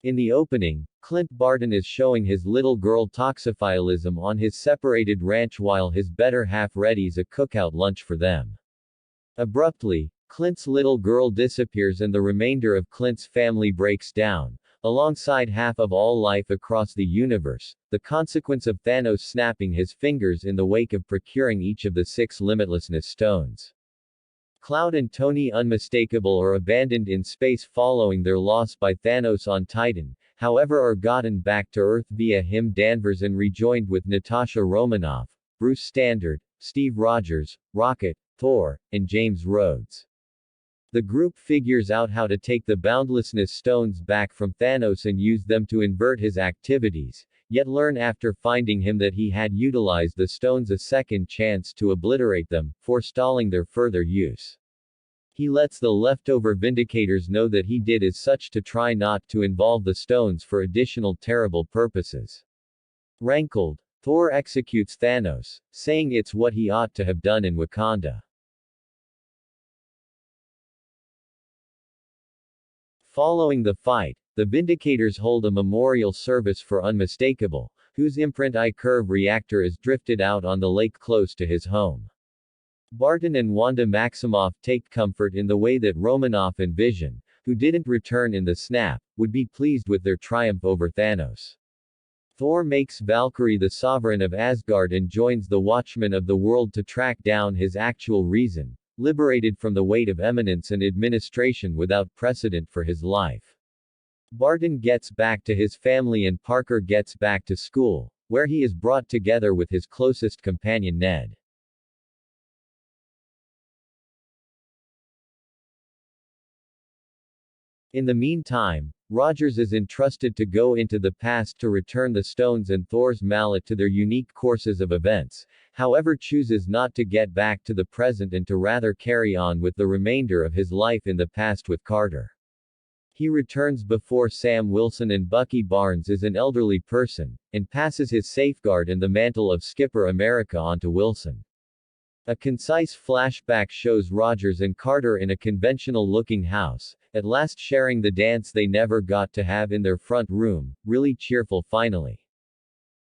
In the opening, Clint Barton is showing his little girl toxophilism on his separated ranch while his better half readies a cookout lunch for them. Abruptly, Clint's little girl disappears and the remainder of Clint's family breaks down, alongside half of all life across the universe, the consequence of Thanos snapping his fingers in the wake of procuring each of the 6 limitlessness stones. Cloud and Tony unmistakable are abandoned in space following their loss by Thanos on Titan, however are gotten back to Earth via him Danvers and rejoined with Natasha Romanoff, Bruce Standard, Steve Rogers, Rocket, Thor, and James Rhodes. The group figures out how to take the boundlessness stones back from Thanos and use them to invert his activities, yet learn after finding him that he had utilized the stones a second chance to obliterate them, forestalling their further use. He lets the leftover Vindicators know that he did as such to try not to involve the stones for additional terrible purposes. Rankled, Thor executes Thanos, saying it's what he ought to have done in Wakanda. Following the fight, the Vindicators hold a memorial service for Unmistakable, whose imprint I-curve reactor is drifted out on the lake close to his home. Barton and Wanda Maximoff take comfort in the way that Romanoff and Vision, who didn't return in the snap, would be pleased with their triumph over Thanos. Thor makes Valkyrie the sovereign of Asgard and joins the Watchmen of the world to track down his actual reason, liberated from the weight of eminence and administration without precedent for his life. Barton gets back to his family and Parker gets back to school, where he is brought together with his closest companion Ned. In the meantime, Rogers is entrusted to go into the past to return the stones and Thor's mallet to their unique courses of events, however chooses not to get back to the present and to rather carry on with the remainder of his life in the past with Carter. He returns before Sam Wilson and Bucky Barnes is an elderly person, and passes his safeguard and the mantle of Skipper America onto Wilson. A concise flashback shows Rogers and Carter in a conventional-looking house, at last sharing the dance they never got to have in their front room, really cheerful finally.